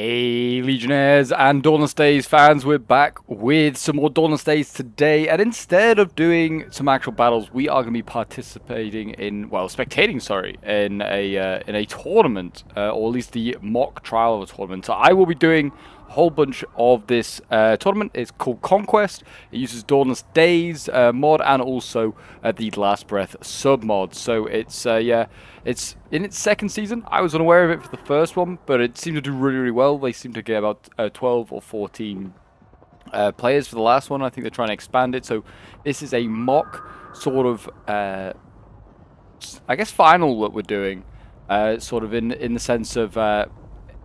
Hey Legionnaires and Dawnless Days fans, we're back with some more Dawnless Days today, and instead of doing some actual battles, we are going to be participating in, well, spectating, sorry, in a tournament, or at least the mock trial of a tournament. So I will be doing a whole bunch of this tournament. It's called Conquest. It uses Dawnless Days mod and also the Last Breath sub mod. So it's yeah. It's in its second season. I was unaware of it for the first one, but it seemed to do really, really well. They seem to get about 12 or 14 players for the last one. I think they're trying to expand it. So this is a mock sort of, I guess, final that we're doing. Sort of in the sense of,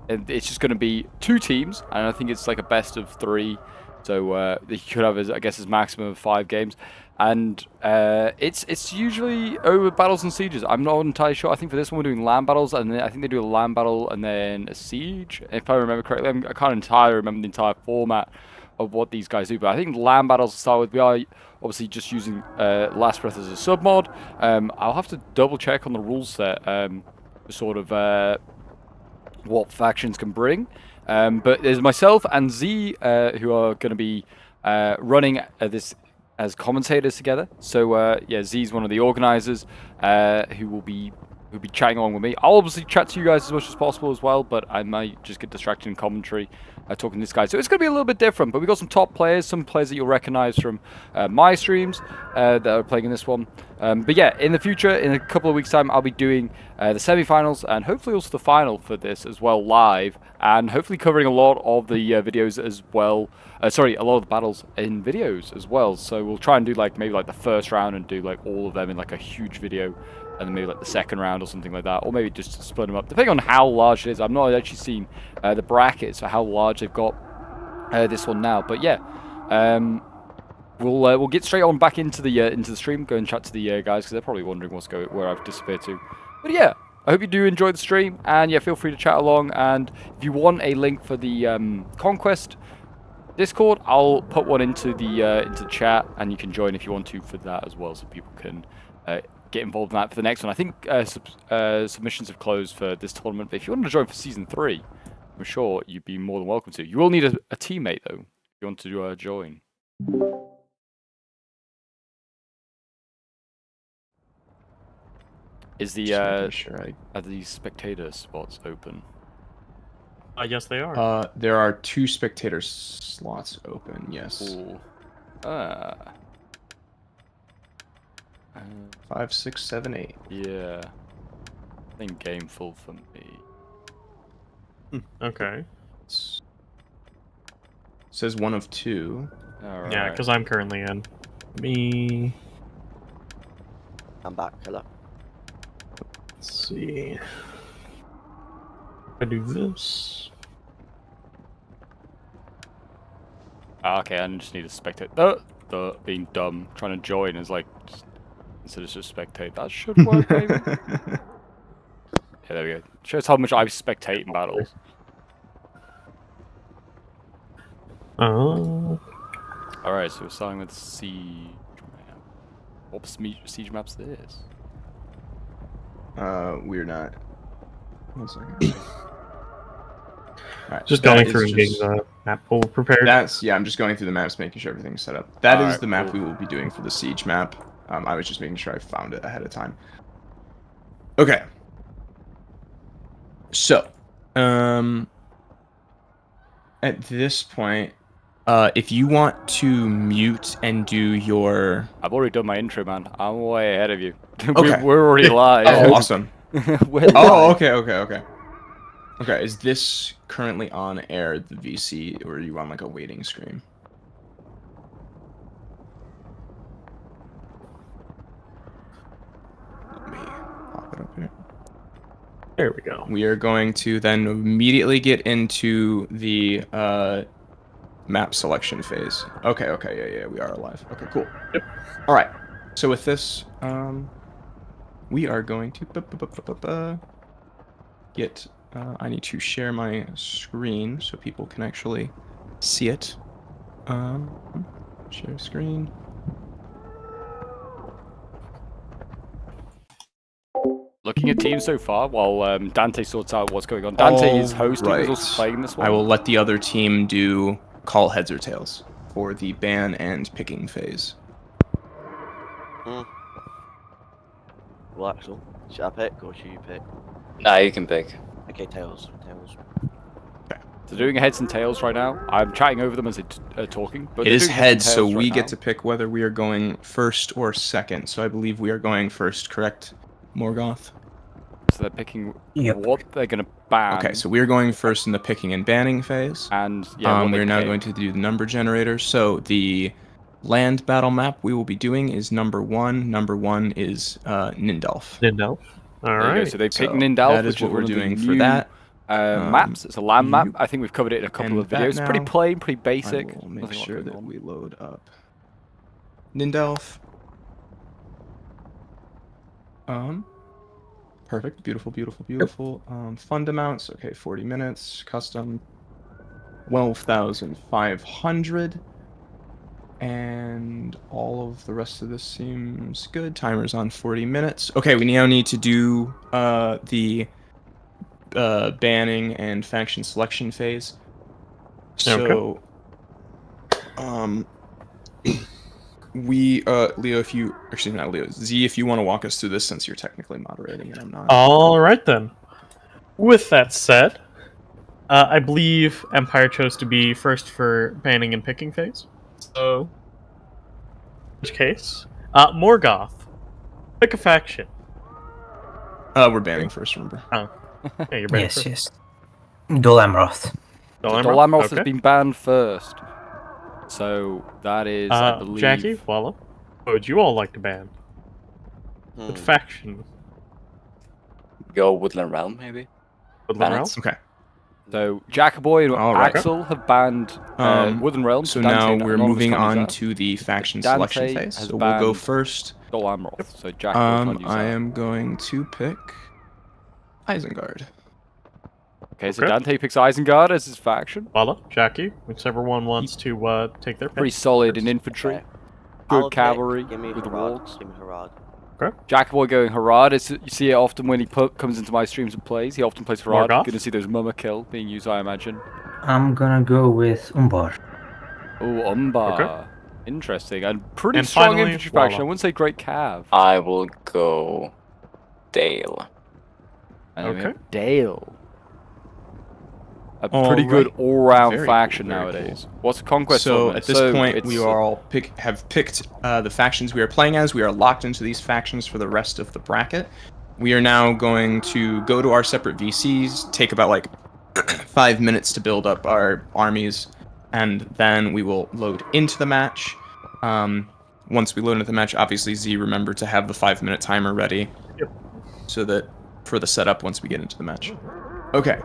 it's just going to be two teams, and I think it's like a best of three. So you could have, I guess, as maximum of 5 games. And it's usually over battles and sieges. I'm not entirely sure. I think for this one we're doing land battles, and then I think they do a land battle and then a siege, if I remember correctly. I can't entirely remember the entire format of what these guys do, but I think land battles to start with. We are obviously just using Last Breath as a sub mod. I'll have to double check on the rule set, sort of what factions can bring. But there's myself and Z who are going to be running this as commentators together. So yeah, Z's one of the organizers who will be chatting along with me. I'll obviously chat to you guys as much as possible as well, but I might just get distracted in commentary talking to this guy. So it's going to be a little bit different, but we've got some top players, some players that you'll recognize from my streams that are playing in this one. But yeah, in the future, in a couple of weeks' time, I'll be doing the semi-finals and hopefully also the final for this as well live, and hopefully covering a lot of the videos as well. Sorry, a lot of the battles in videos as well. So we'll try and do like maybe like the first round and do like all of them in like a huge video, and then maybe like the second round or something like that, or maybe just split them up depending on how large it is. I've not actually seen the brackets for how large they've got this one now, but yeah, we'll get straight on back into the stream, go and chat to the guys because they're probably wondering where I've disappeared to. But yeah, I hope you do enjoy the stream, and yeah, feel free to chat along. And if you want a link for the Conquest Discord, I'll put one into the chat, and you can join if you want to for that as well, so people can get involved in that for the next one. I think submissions have closed for this tournament, but if you want to join for Season 3, I'm sure you'd be more than welcome to. You will need a teammate, though, if you want to join. Are these spectator spots open? Yes, they are. There are 2 spectator slots open, yes. Ooh. 5, 6, 7, 8. Yeah. I think game full for me. Okay. It says 1 of 2. Alright. Yeah, because I'm currently in. Me. I'm back. Hello. Let's see. I do this. Okay, I just need to spectate. Being dumb. Trying to join is like, instead of just spectate. That should work, maybe. Yeah, there we go. Shows how much I spectate in battles. Alright, so we're starting with siege map. What siege map's this? We're not. 1 second. Alright, Just going through and getting the map pool prepared. Yeah, I'm just going through the maps, making sure everything's set up. That is the map cool. we will be doing for the siege map. I was just making sure I found it ahead of time. Okay. So, at this point, if you want to mute and do your... I've already done my intro, man. I'm way ahead of you. Okay. We're already live. Oh, awesome. Oh, okay. Okay, is this currently on air, the VC, or are you on like a waiting screen? Let me pop it up here. There we go. We are going to then immediately get into the map selection phase. Okay, yeah, we are alive. Okay, cool. Yep. All right. So with this, we are going to get. I need to share my screen so people can actually see it. Share screen. Lucky picking a team so far while Dante sorts out what's going on. Dante is hosting, Alright. he's also playing this one. I will let the other team do call heads or tails for the ban and picking phase. Well, Axel, should I pick or should you pick? Nah, you can pick. Okay, tails. Tails. So doing heads and tails right now. I'm chatting over them as they're talking. But It they're is doing heads, and so tails we right get now. to pick whether we are going first or second. So I believe we are going first, correct, Morgoth? So they're picking Yep. what they're going to ban. Okay, so we are going first in the picking and banning phase. And yeah, what they we're now pick. going to do the number generator. So the land battle map we will be doing is number 1. Number 1 is Nindalf. Nindalf. All There you go. right. So they pick So Nindalf, that is which what is we're one of the doing new, for that. maps. It's a land map. Yep. I think we've covered it in a couple And of that videos. Pretty now, plain, pretty basic. I will make Nothing sure going that on. we load up Nindalf. Perfect. Beautiful, beautiful, beautiful. Fund amounts. Okay, 40 minutes. Custom. 12,500. And all of the rest of this seems good. Timer's on 40 minutes. Okay, we now need to do the banning and faction selection phase. So, Leo, if you actually not Leo, Z, if you want to walk us through this since you're technically moderating and I'm not. All right then. With that said, I believe Empire chose to be first for banning and picking phase. So, in which case, Morgoth, pick a faction. We're banning first, remember? Yeah, you're banning Yes, first. yes. Dol Amroth. So Dol Dol Amroth? Amroth has been banned first. So that is, I believe... Jackie, Walla, what would you all like to ban? Hmm. What faction? Go Woodland Realm, maybe? Woodland Ban it. Realm? Okay. So Jackaboy and All right. Axel have banned Wooden Realms. So Dante now we're anonymous moving can't use on that. to the faction Dante selection phase. has So we'll go banned first. Dol Amroth. So Jackaboy can't use I that. am going to pick Isengard. Okay, so Okay. Dante picks Isengard as his faction. Walla, Jackie, whichever one wants to take their pick. Pretty solid in first. infantry. Okay. Good I'll cavalry pick, give me with the Harad. wargs. Give me Harad. Jackaboy going Harad. You see it often when he comes into my streams and plays. He often plays Harad. Morgoth? Going to see those Mumma kill being used, I imagine. I'm gonna go with Umbar. Oh, Umbar. Okay. Interesting. And pretty And strong finally, infantry faction. I Walla. wouldn't say great cav. I will go Dale. And then we have Okay. Dale. A All pretty good right. all-round Very faction cool, very nowadays. What's a conquest So tournament? at this point, we are all have picked the factions we are playing as. We are locked into these factions for the rest of the bracket. We are now going to go to our separate VCs, take about like 5 minutes to build up our armies, and then we will load into the match. Once we load into the match, obviously Z, remember to have the 5-minute timer ready. Yep. So that for the setup once we get into the match. Okay.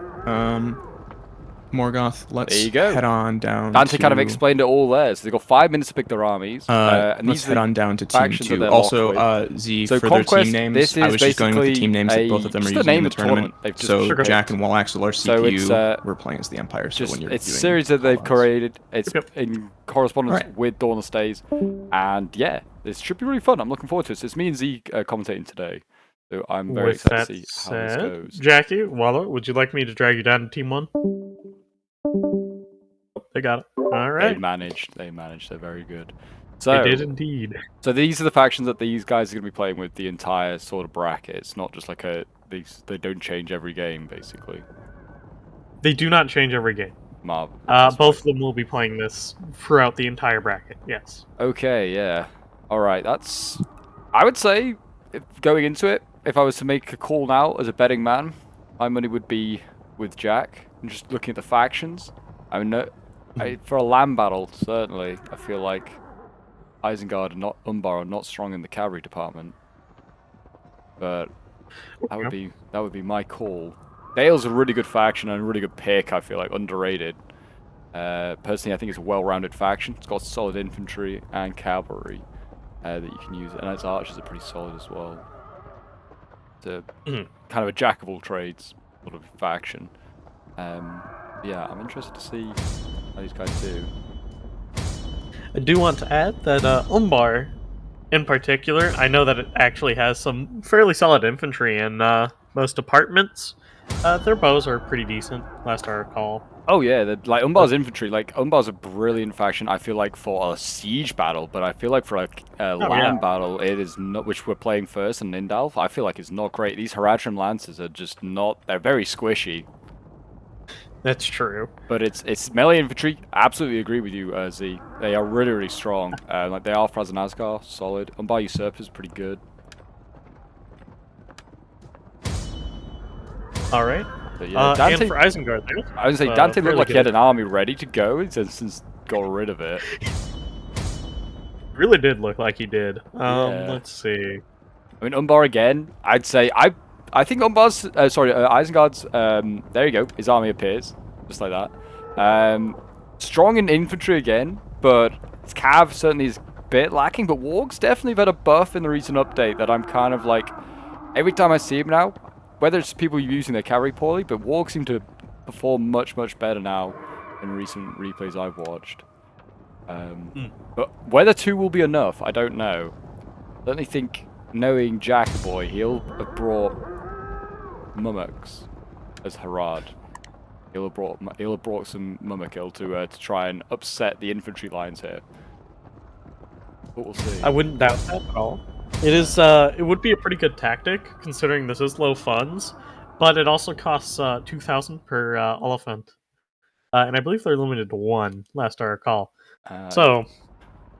Morgoth, let's There you go. head on down. Dante kind of to- explained it all there. So they've got 5 minutes to pick their armies. And let's these head are on down to team factions that 2. they're Also, locked with. Z, So for their Conquest, team names, this I is was just going with the basically team names that both of them are just a using in name the of tournament. tournament. They've just So picked. Jack and Wall Axel are So CPU, it's, we're playing as the Empire, so just when you're it's a doing series that they've callouts. created. It's Yep. in correspondence Right. with Dawnless Days. And yeah, this should be really fun. I'm looking forward to it. So it's me and Z commentating today. So I'm very With excited that to see how this said, goes. Jackie, Walla, would you like me to drag you down to Team 1? They got it. All They right. managed. They're very good. They So, did indeed. so these are the factions that these guys are going to be playing with the entire sort of bracket. It's not just like they don't change every game, basically. They do not change every game. Marvelous. Both of them will be playing this throughout the entire bracket. Yes. Okay, yeah. All right, that's... I would say, going into it, if I was to make a call now as a betting man, my money would be with Jack. And just looking at the factions, I mean, for a land battle, certainly, I feel like Isengard and Umbar are not strong in the cavalry department. But that would be my call. Dale's a really good faction and a really good pick, I feel like, underrated. Personally, I think it's a well-rounded faction. It's got solid infantry and cavalry that you can use, and its archers are pretty solid as well. It's a kind of a jack of all trades sort of faction. Yeah, I'm interested to see how these guys do. I do want to add that Umbar, in particular, I know that it actually has some fairly solid infantry, and most departments, their bows are pretty decent, last I recall. Oh yeah, like Umbar's infantry, like Umbar's a brilliant faction. I feel like for a siege battle, but I feel like for like a land battle, it is not. Which we're playing first in Lindalf, I feel like it's not great. These Haradrim lances are just not. They're very squishy. That's true. But it's melee infantry. Absolutely agree with you, Z. They are really really strong. Like they are Fraz and Asgar, solid. Umbar Usurper's pretty good. All right. But yeah, Dante, and for Isengard, I was gonna say Dante looked like he had an army ready to go, and since got rid of it. Really did look like he did. Yeah. Let's see. I mean, Umbar again. I'd say I think Umbar's Isengard's. There you go. His army appears just like that. Strong in infantry again, but his cav certainly is a bit lacking. But Warg's definitely had a buff in the recent update that I'm kind of like. Every time I see him now, whether it's people using their cavalry poorly, but Warg seem to perform much better now in recent replays I've watched. But whether 2 will be enough, I don't know. I certainly think, knowing Jackaboy, he'll have brought Mummoks as Harad. He'll have brought some Mummokil to try and upset the infantry lines here. But we'll see. I wouldn't doubt that at all. It is. It would be a pretty good tactic considering this is low funds, but it also costs 2,000 per elephant, and I believe they're limited to 1. Last I recall. So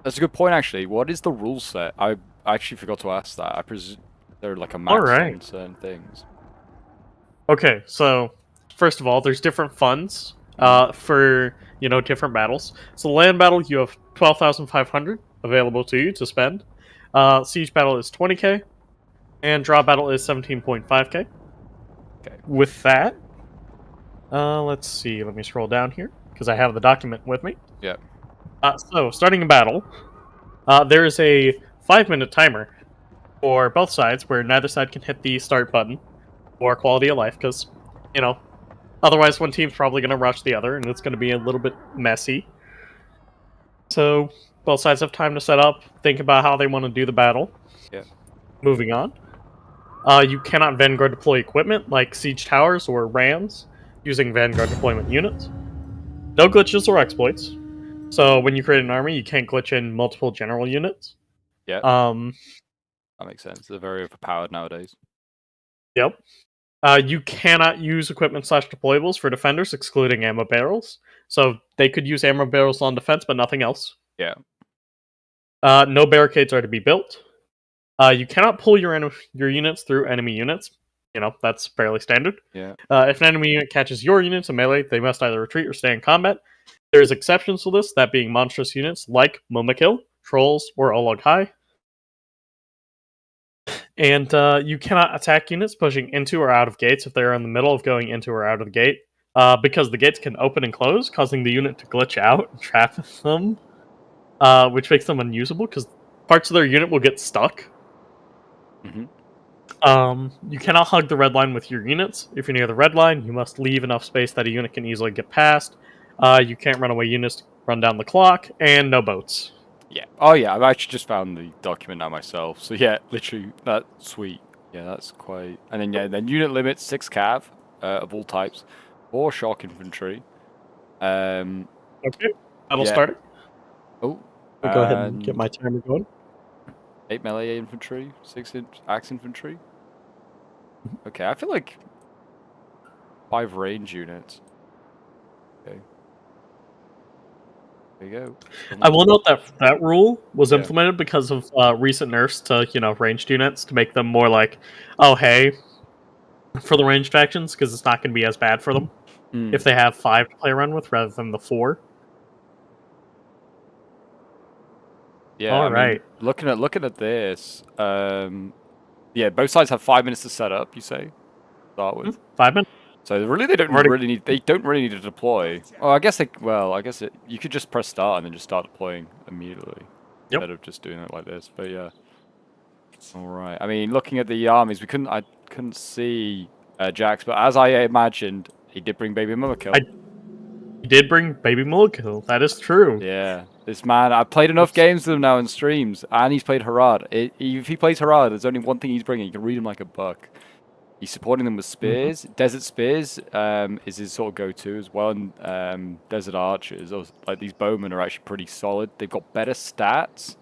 that's a good point, actually. What is the rule set? I actually forgot to ask that. I presume they're like a max on certain things. Okay, so first of all, there's different funds for different battles. So land battle, you have 12,500 available to you to spend. Siege battle is 20k, and draw battle is 17.5k. Okay. With that, let's see. Let me scroll down here because I have the document with me. Yeah. So starting a battle, there is a 5-minute timer for both sides where neither side can hit the start button or quality of life because, otherwise one team's probably going to rush the other and it's going to be a little bit messy. So both sides have time to set up, think about how they want to do the battle. Yeah. Moving on. You cannot Vanguard deploy equipment like siege towers or rams using Vanguard deployment units. No glitches or exploits. So when you create an army, you can't glitch in multiple general units. Yeah. That makes sense. They're very overpowered nowadays. Yep. You cannot use equipment/deployables for defenders, excluding ammo barrels. So they could use ammo barrels on defense, but nothing else. Yeah. No barricades are to be built. You cannot pull your units through enemy units. That's fairly standard. Yeah. If an enemy unit catches your units in melee, they must either retreat or stay in combat. There's exceptions to this, that being monstrous units like Mummokil, Trolls, or Olog High. And you cannot attack units pushing into or out of gates if they're in the middle of going into or out of the gate, because the gates can open and close, causing the unit to glitch out and trap them, which makes them unusable because parts of their unit will get stuck. Mm-hmm. You cannot hug the red line with your units. If you're near the red line, you must leave enough space that a unit can easily get past. You can't run away units to run down the clock, and no boats. Yeah. Oh yeah, I've actually just found the document now myself. So yeah, literally, that's sweet. Yeah, that's quite. And then unit limit 6 cav of all types, 4 shock infantry. Okay, that'll yeah. start it. Oh. I'll go ahead and get my timer going. 8 melee infantry, 6 axe infantry. Okay, I feel like 5 range units. Okay. There you go. I will note that rule was implemented because of recent nerfs to ranged units to make them more like, oh hey, for the ranged factions, because it's not going to be as bad for them if they have 5 to play around with rather than the 4. Yeah. All right. Looking at this, yeah, both sides have 5 minutes to set up. You say, start with 5 minutes. So really, they don't really need to deploy. Oh, I guess you could just press start and then just start deploying immediately instead of just doing it like this. But yeah, all right. I mean, looking at the armies, I couldn't see Jax, but as I imagined, he did bring Baby Mummokil. He did bring Baby Mummokil. That is true. Yeah, this man. I've played enough games with him now in streams, and he's played Harad. If he plays Harad, there's only one thing he's bringing. You can read him like a book. He's supporting them with spears. Desert spears is his sort of go-to as well. And desert archers, like these bowmen, are actually pretty solid. They've got better stats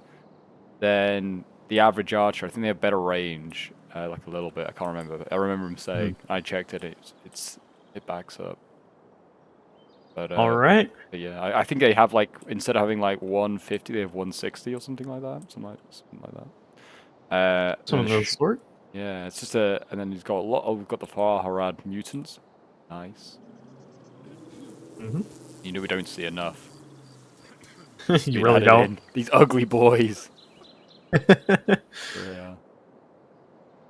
than the average archer. I think they have better range, like a little bit. I can't remember. I remember him saying. I checked it. It backs up. But, All right. But yeah, I think they have like instead of having like 150, they have 160 or something like that. Something like that. Some of those sort. Yeah, it's just and then he's got a lot. Oh, we've got the Far Harad mutants. Nice. You know we don't see enough. You really don't. These ugly boys. Yeah.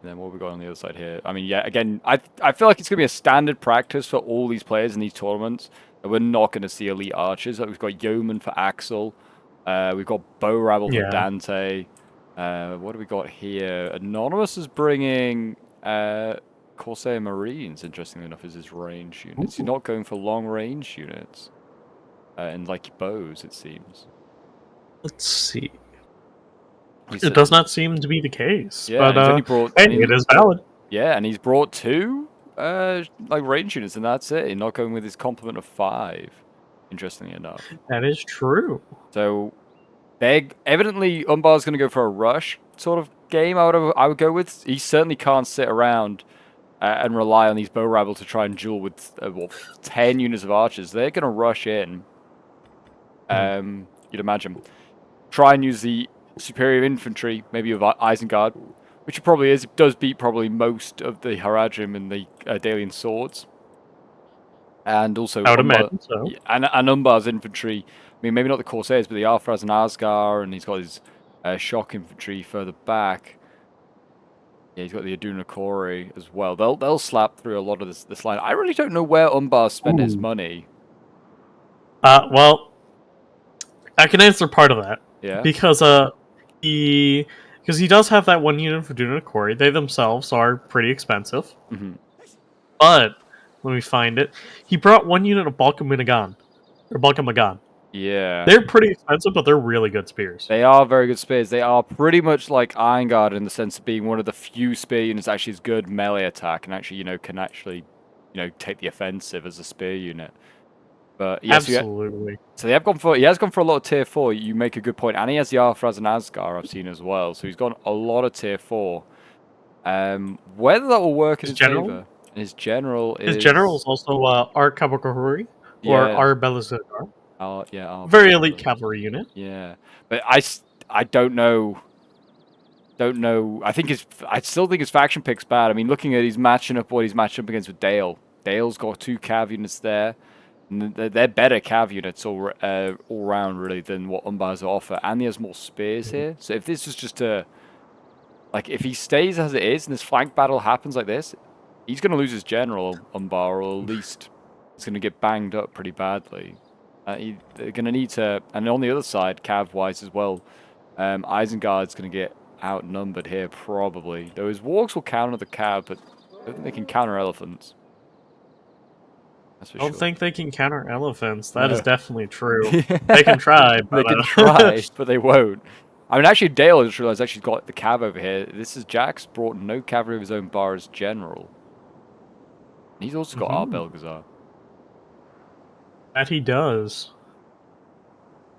And then what have we got on the other side here? I mean, yeah, again, I feel like it's going to be a standard practice for all these players in these tournaments. And we're not going to see elite archers. Like we've got Yeoman for Axel. We've got Bow Rabble for Dante. What do we got here? Anonymous is bringing Corsair Marines, interestingly enough, as his range units. He's not going for long range units. And like bows, it seems. Let's see. It does not seem to be the case. Yeah, but it is valid. Yeah, and he's brought 2 like range units, and that's it. He's not going with his complement of 5. Interestingly enough. That is true. So, evidently, Umbar's going to go for a rush sort of game. I would go with. He certainly can't sit around and rely on these bow rabble to try and duel with 10 units of archers. They're going to rush in. You'd imagine. Try and use the superior infantry, maybe of Isengard, which it probably is. It does beat probably most of the Haradrim and the Dalian swords. And also, I would imagine so. And Umbar's infantry, I mean, maybe not the Corsairs, but the Arthraz and Asgar, and he's got his shock infantry further back. Yeah, he's got the Aduna Kori as well. They'll slap through a lot of this line. I really don't know where Umbar spent his money. Well, I can answer part of that. Yeah. Because he does have that 1 unit for Aduna Kori. They themselves are pretty expensive. But let me find it. He brought 1 unit of Balkamagan. Yeah. They're pretty expensive, but they're really good spears. They are very good spears. They are pretty much like Irongard in the sense of being one of the few spear units actually has good melee attack and actually, take the offensive as a spear unit. But yes, absolutely. So he has gone for a lot of tier 4. You make a good point, and he has the Arthraz and Asgar I've seen as well. So he's gone a lot of tier 4. Whether that will work in his favor. His general is also Ar Kabakahuri or Ar Belazadar. Very elite cavalry unit. Yeah, but I don't know. I still think his faction pick's bad. I mean, looking at he's matching up against with Dale. Dale's got 2 cav units there. And they're better cav units all round really than what Umbar's offer, and he has more spears here. So if this is just if he stays as it is and this flank battle happens like this, he's going to lose his general, Umbar, or at least he's going to get banged up pretty badly. They're going to need to, and on the other side, cav-wise as well, Isengard's going to get outnumbered here probably. Though his wargs will counter the cav, but I don't think they can counter elephants. I don't think they can counter elephants. That is definitely true. They can try, but they can try, but they won't. I mean, actually, Dale just realized he's got the cav over here. This is Jack's brought no cavalry of his own bar as general. He's also got Art Belgazar. That he does.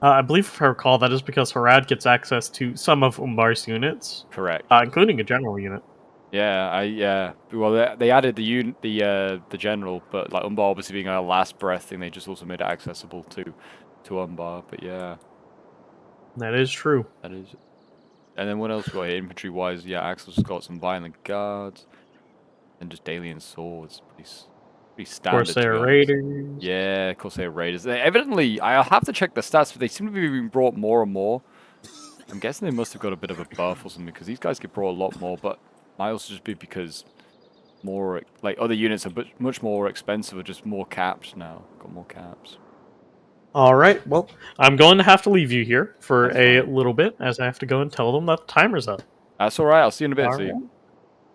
I believe, if I recall, that is because Harad gets access to some of Umbar's units. Correct. Including a general unit. Yeah, Well, they added the general, but like Umbar obviously being our last breath thing, they just also made it accessible to Umbar. But yeah, that is true. That is. And then what else we got here, infantry wise? Yeah, Axel's got some violent guards, and just Dalian swords. Pretty standard. Corsair Raiders. Yeah, Corsair Raiders. Evidently, I'll have to check the stats, but they seem to be being brought more and more. I'm guessing they must have got a bit of a buff or something because these guys get brought a lot more, but. Might also just be because other units are much more expensive or just more caps now. Got more caps. All right. Well, I'm going to have to leave you here for a little bit as I have to go and tell them that the timer's up. That's all right. I'll see you in a bit. Right.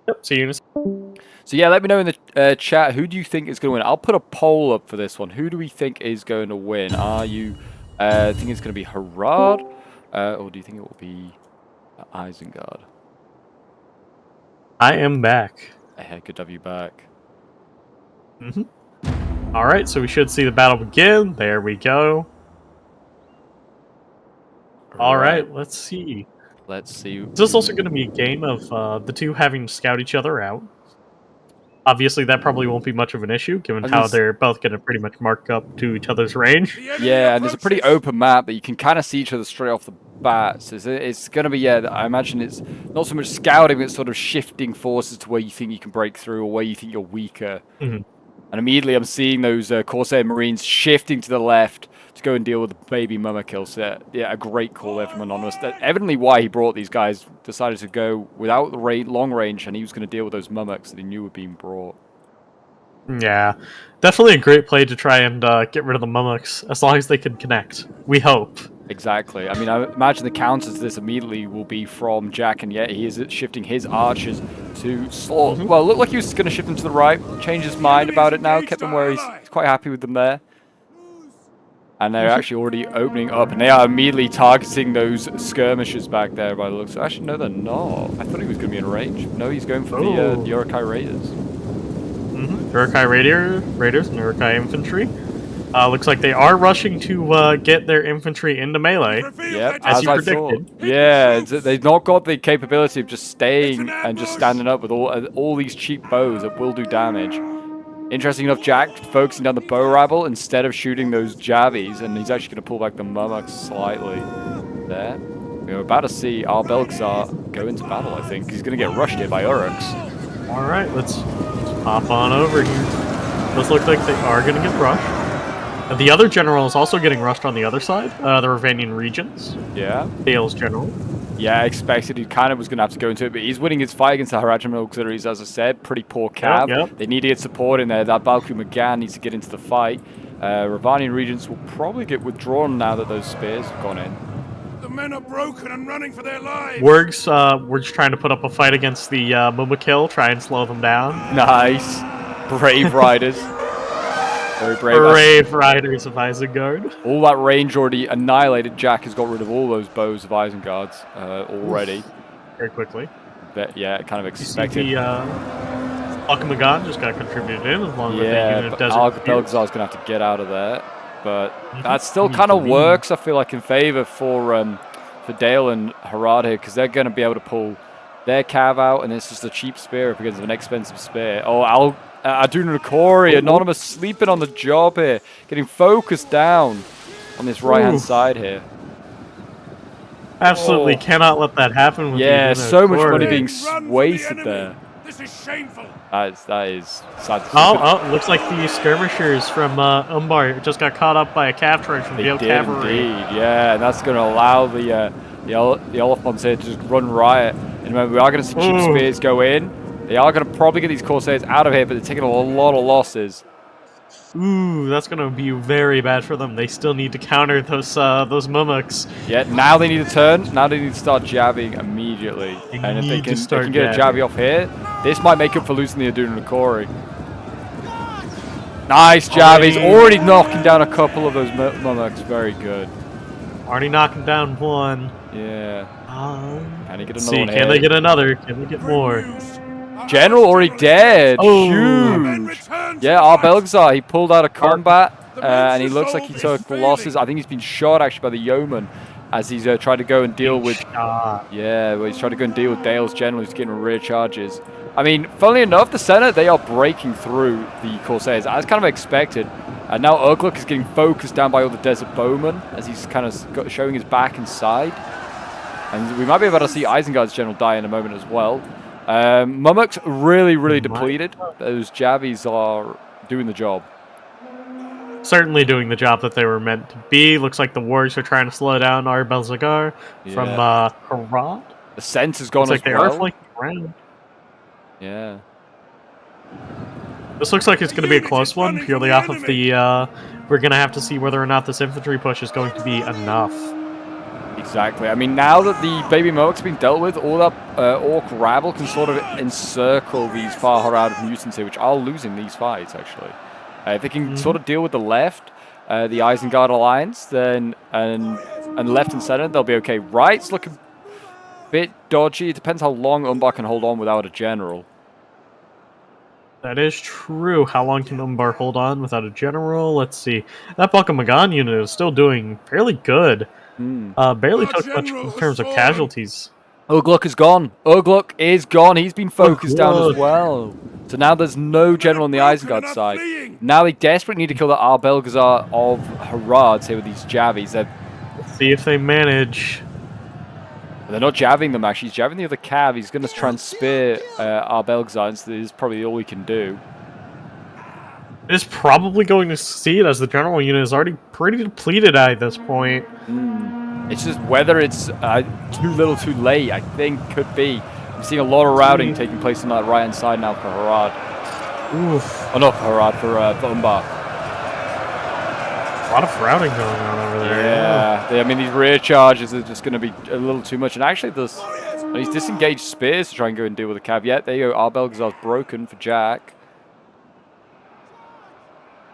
Yep. See you in a second. So yeah, let me know in the chat who do you think is going to win. I'll put a poll up for this one. Who do we think is going to win? Are you think it's going to be Harad, or do you think it will be Isengard? I am back. Hey, good to have you back. All right, so we should see the battle begin. There we go. All right, let's see. Let's see. Is this also going to be a game of the two having to scout each other out? Obviously, that probably won't be much of an issue, given how they're both going to pretty much mark up to each other's range. Yeah, and it's a pretty open map that you can kind of see each other straight off the bat. So it's going to be, yeah, I imagine it's not so much scouting, but sort of shifting forces to where you think you can break through or where you think you're weaker. And immediately I'm seeing those Corsair Marines shifting to the left to go and deal with the baby mummer kill. So yeah, a great call there from Anonymous. That evidently why he brought these guys, decided to go without the long range, and he was going to deal with those mummocks that he knew were being brought. Yeah, definitely a great play to try and get rid of the mummocks, as long as they can connect. We hope. Exactly. I mean, I imagine the counters to this immediately will be from Jack, and yet he is shifting his archers to Slaught. Well, looked like he was going to shift them to the right, changed his mind about it now, kept them where he's quite happy with them there. And they're actually already opening up, and they are immediately targeting those skirmishers back there by the looks. Actually, no, they're not. I thought he was going to be in range. No, he's going for the Urukai Raiders. Urukai Raiders and Urukai Infantry. Looks like they are rushing to get their infantry into melee. Yep, as you I predicted. thought. Yeah, they've not got the capability of just staying and just standing up with all these cheap bows that will do damage. Interesting enough, Jack focusing down the bow rabble instead of shooting those javies, and he's actually going to pull back the mummocks slightly there. We're about to see our Belgazar go into battle, I think. He's going to get rushed here by Uruks. Alright, let's hop on over here. Does look like they are going to get rushed. The other general is also getting rushed on the other side, the Ravanian regions. Yeah. Dale's general. Yeah, I expected he kind of was going to have to go into it, but he's winning his fight against the Haradrim auxiliaries, as I said. Pretty poor cav. Yep. They need to get support in there. That Balku Magan needs to get into the fight. Ravanian Regents will probably get withdrawn now that those spears have gone in. The men are broken and running for their lives. Wargs, we're just trying to put up a fight against the Mumakil, try and slow them down. Nice. Brave riders. Very brave. Brave riders of Isengard. All that range already annihilated. Jack has got rid of all those bows of Isenguards already. Very quickly. But yeah, kind of expected. You see the Akamagan just got contributed in along with the unit of Desert Belgazar's going to have to get out of there. But that still kind of works, I feel like, in favor for Dale and Harad here, because they're going to be able to pull their cav out, and it's just a cheap spear up against an expensive spear. Oh, Aduna Nakori, Anonymous sleeping on the job here, getting focused down on this right-hand side here. Absolutely cannot let that happen with so much money being wasted there. This is shameful. That is sad to see. Oh, looks like the skirmishers from Umbar just got caught up by a cav charge from the cavalry. Indeed, yeah, and that's going to allow the Oliphants here to just run riot. And remember, we are going to see cheap spears go in. They are going to probably get these Corsairs out of here, but they're taking a lot of losses. Ooh, that's going to be very bad for them. They still need to counter those mummocks. Yeah, now they need to turn. Now they need to start jabbing immediately. And if they can get a jabby off here, this might make up for losing the Aduna Nakori. Nice jabbies. Already knocking down a couple of those mummocks. Very good. Already knocking down one. Yeah. Can he get another one can here? they get another? Can they get more? General already dead. Huge. Yeah, our Belgazar, he pulled out of combat, and he looks like he took losses. I think he's been shot actually by the yeoman as he's tried to go and deal with. Yeah, well, he's trying to go and deal with Dale's general, who's getting rear charges. I mean, funnily enough, the center, they are breaking through the Corsairs, as kind of expected. And now Urgluk is getting focused down by all the Desert Bowmen as he's kind of showing his back and side. And we might be able to see Isengard's general die in a moment as well. Mummocks really depleted. Those javies are doing the job. Certainly doing the job that they were meant to be. Looks like the wargs are trying to slow down our Belzagar from Harad. The sense has gone looks as like well. They are flanking around. Yeah. This looks like it's going to be a close one, purely off of the... we're going to have to see whether or not this infantry push is going to be enough. Exactly. I mean, now that the baby Mohawk's been dealt with, all that Orc rabble can sort of encircle these far Harad mutants here, which are losing these fights, actually. If they can sort of deal with the left, the Isengard Alliance, then and left and center, they'll be okay. Right's looking a bit dodgy. It depends how long Umbar can hold on without a general. That is true. How long can Umbar hold on without a general? Let's see. That Bakamagan unit is still doing fairly good. Barely Our took much general in has terms of fallen. casualties. Ugluk is gone. Ugluk is gone. He's been focused down as Ugluk. well. So now there's no general on the Isengard side. Now they desperately need to kill the Arbelgazar of Harad here with these Javies. Let's see if they manage. They're not jabbing them, actually. He's jabbing the other Cav. He's going to try and spear Arbelgazar, and so this is probably all he can do. It is probably going to succeed, as the general unit is already pretty depleted at this point. It's just whether it's too little too late, I think, could be. I'm seeing a lot of routing taking place on that right-hand side now for Harad. Oof. Oh, not for Harad, for Umbar. A lot of routing going on over there. Yeah, I mean, these rear charges are just going to be a little too much. And actually, he's disengaged spears to try and go and deal with the caveat. There you go, Arbelgazar's broken for Jack.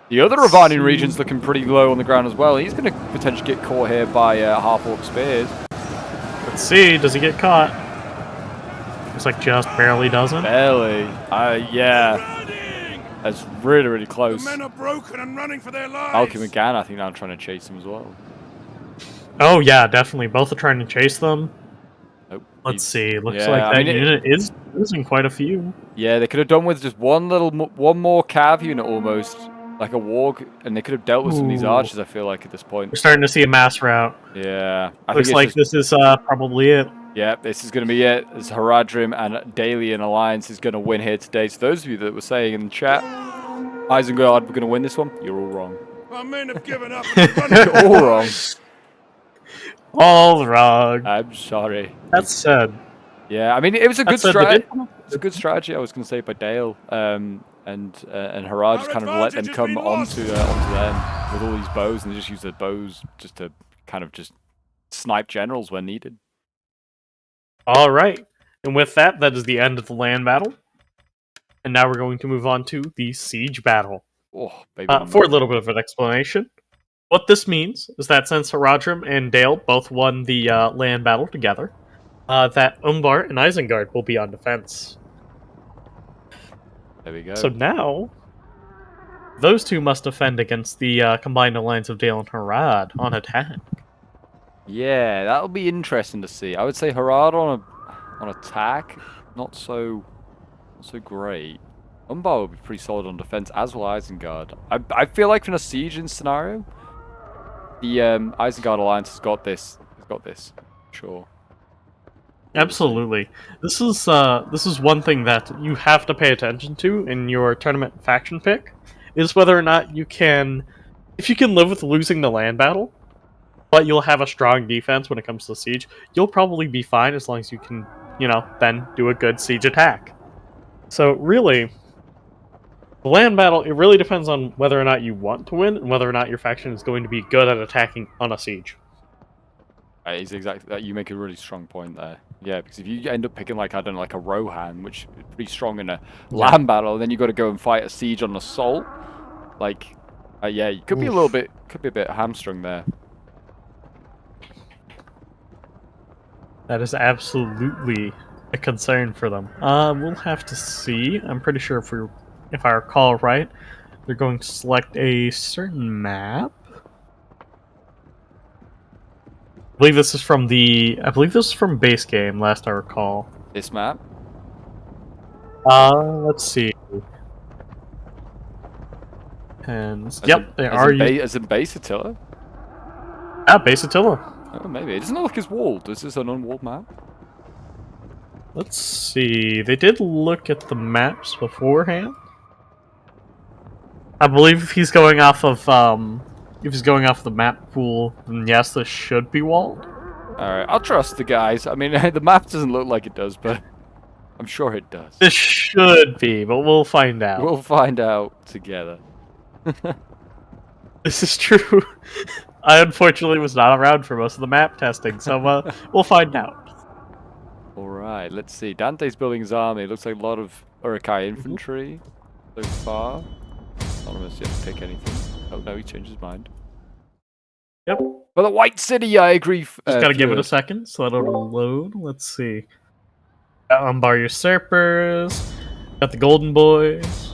The other Ravani region's looking pretty low on the ground as well. He's going to potentially get caught here by half-orc spears. Let's see, does he get caught? Looks like just barely doesn't. Barely. Yeah. That's really, really close. The men are broken and running for their lives. Malcolm and Gan, I think, now trying to chase him as well. Oh yeah, definitely. Both are trying to chase them. Nope. Let's see. Looks yeah, like that unit is losing quite a few. Yeah, they could have done with just one more cav unit almost, like a warg, and they could have dealt with some of these archers. I feel like at this point. We're starting to see a mass rout. Yeah, Looks like this is probably it. Yeah, this is going to be it. As Haradrim and Dalian Alliance is going to win here today. So those of you that were saying in the chat, Isengard, we're going to win this one, you're all wrong. Our men have given up. You're all wrong. All wrong. I'm sorry. That's sad. Yeah, I mean, it was a good strategy. It's a good strategy, I was going to say, by Dale. And Harad just kind of let them come onto them with all these bows, and they just use their bows just to kind of just snipe generals when needed. All right, and with that, that is the end of the land battle. And now we're going to move on to the siege battle. Oh, baby. For a little bit of an explanation, what this means is that since Haradrim and Dale both won the land battle together, that Umbar and Isengard will be on defense. There we go. So now, those two must defend against the combined alliance of Dale and Harad on attack. Yeah, that'll be interesting to see. I would say Harad on attack, not so great. Umbar will be pretty solid on defense, as will Isengard. I feel like in a siege scenario, the Isengard alliance has got this. Sure. Absolutely. This is one thing that you have to pay attention to in your tournament faction pick, is whether or not you can, if you can live with losing the land battle, but you'll have a strong defense when it comes to siege, you'll probably be fine as long as you can, then do a good siege attack. So really, the land battle, it really depends on whether or not you want to win and whether or not your faction is going to be good at attacking on a siege. It's exactly that. You make a really strong point there. Yeah, because if you end up picking like, I don't know, like a Rohan, which is pretty strong in a land battle, and then you got to go and fight a siege on assault, like, yeah, you could be a bit hamstrung there. That is absolutely a concern for them. We'll have to see. I'm pretty sure if I recall right, they're going to select a certain map. I believe this is from base game, last I recall. This map? Let's see. And yep, they are. As in base Attila? Yeah, base Attila. Oh, maybe. It doesn't look as walled. Is this an unwalled map? Let's see. They did look at the maps beforehand. I believe if he's going off of the map pool, then yes, this should be walled. Alright, I'll trust the guys. I mean, the map doesn't look like it does, but I'm sure it does. This should be, but we'll find out. We'll find out together. This is true. I unfortunately was not around for most of the map testing, so we'll find out. Alright, let's see. Dante's building his army. Looks like a lot of Urukai infantry so far. Anonymous yet to pick anything. Oh no, he changed his mind. Yep. Well, the White City, I agree. Just gotta give it a second so it'll load. Let's see. Got Umbar Usurpers. Got the Golden Boys.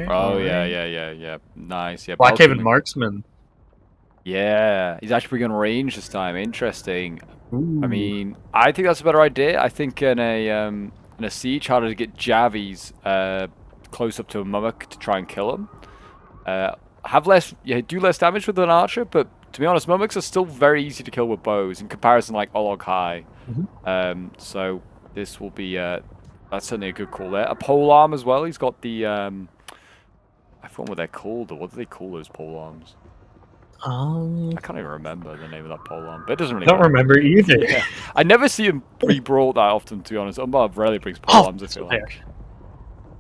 Alright. Oh yeah, alright. yeah. Nice. Yeah. Blackhaven Baltimore. Marksman. Yeah, he's actually bringing range this time. Interesting. Ooh. I mean, I think that's a better idea. I think in a siege, harder to get Javies close up to a Mummock to try and kill him. Do less damage with an archer, but to be honest, Mummocks are still very easy to kill with bows in comparison like Olog High. So this will be that's certainly a good call there. A pole arm as well. He's got the I forgot what they're called. What do they call those pole arms? I can't even remember the name of that pole arm, but it doesn't really Don't matter. remember either. Yeah. I never see him re-brought that often, to be honest. Umbar rarely brings pole arms, I feel like.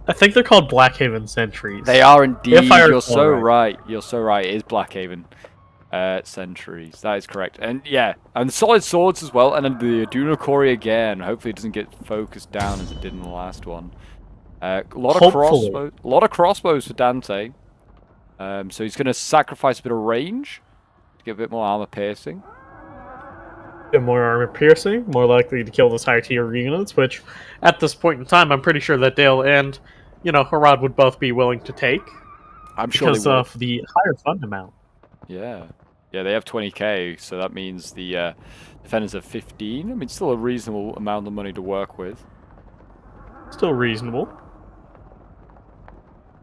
I think they're called Blackhaven Sentries. They are indeed. If I You're recall so right. right. You're so right. It is Blackhaven Sentries. That is correct. And yeah, and solid swords as well. And then the Aduna Kori again. Hopefully it doesn't get focused down as it did in the last one. A lot of crossbows for Dante. So he's going to sacrifice a bit of range to get a bit more armor piercing. Bit more armor piercing, more likely to kill those higher tier units, which at this point in time I'm pretty sure that Dale and Harad would both be willing to take. I'm sure because they will. of the higher fund amount. Yeah, they have 20k, so that means the defenders have 15. I mean, still a reasonable amount of money to work with. Still reasonable.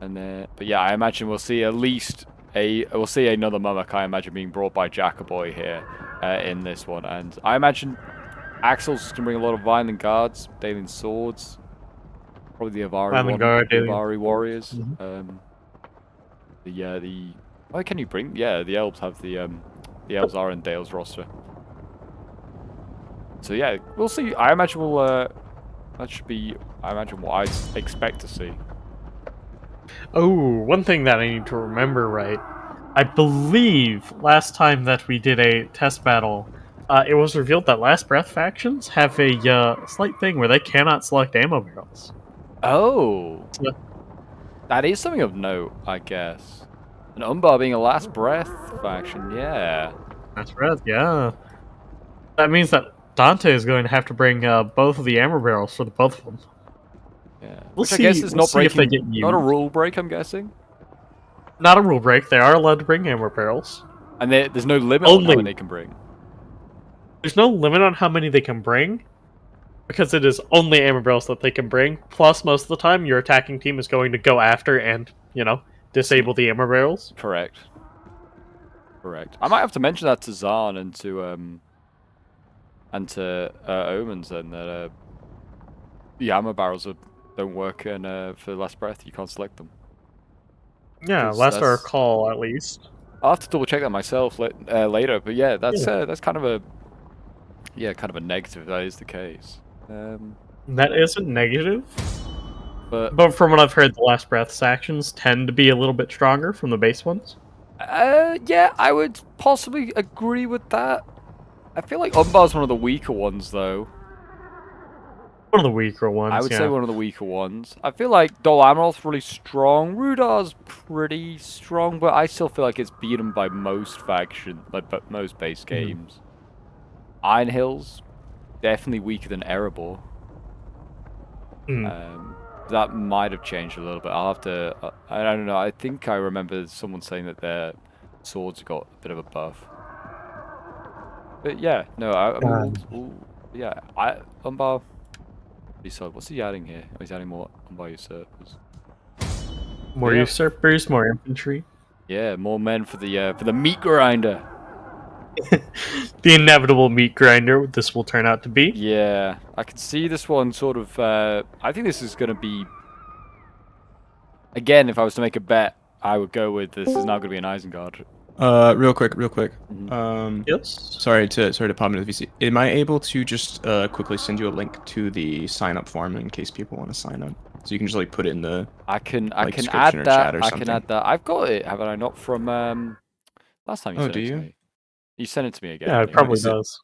And but yeah, I imagine we'll see at least another Mummock. I imagine being brought by Jackaboy here in this one, and I imagine Axel's going to bring a lot of Violent Guards, Dalian Swords, probably the Avari Warriors. What can you bring? Yeah, the Elves have the Elves are in Dale's roster. So yeah, we'll see. I imagine that should be what I expect to see. Oh, one thing that I need to remember right. I believe last time that we did a test battle, it was revealed that Last Breath factions have a slight thing where they cannot select ammo barrels. Oh. Yeah. That is something of note, I guess. An Umbar being a Last Breath faction, yeah. Last Breath, yeah. That means that Dante is going to have to bring both of the ammo barrels for the both of them. Yeah. Which I guess is not breaking, if they get used. not a rule break, I'm guessing. Not a rule break. They are allowed to bring ammo barrels. And there's no limit on how many they can bring. There's no limit on how many they can bring, because it is only ammo barrels that they can bring. Plus, most of the time, your attacking team is going to go after and, disable the ammo barrels. Correct. I might have to mention that to Zahn and to Omens then, that the ammo barrels don't work for Last Breath. You can't select them. Yeah, last I recall, at least. I'll have to double check that myself later, but yeah, that's kind of a negative if that is the case. That isn't negative, but from what I've heard, the Last Breath sections tend to be a little bit stronger from the base ones. Yeah, I would possibly agree with that. I feel like Umbar's one of the weaker ones, though. One of the weaker ones, I would say one of the weaker ones. I feel like Dol Amroth's really strong. Rudar's pretty strong, but I still feel like it's beaten by most factions, but most base games. Iron Hill's definitely weaker than Erebor. That might have changed a little bit. I'll have to... I don't know. I think I remember someone saying that their swords got a bit of a buff. But yeah, no, Umbar... What's he adding here? Oh, he's adding more Umbar usurpers. More usurpers, more infantry. Yeah, more men for the meat grinder. The inevitable meat grinder this will turn out to be. Yeah, I can see this one sort of... I think this is going to be... Again, if I was to make a bet, I would go with this is now going to be an Isengard. Real quick. Yes. Sorry to pop into the VC. Am I able to just quickly send you a link to the sign up form in case people want to sign up? So you can just put it in the I can add description or that. chat or I something. can add that. I've got it, haven't I? Not from last time you sent it to me. You sent it to me again. Yeah, it probably does.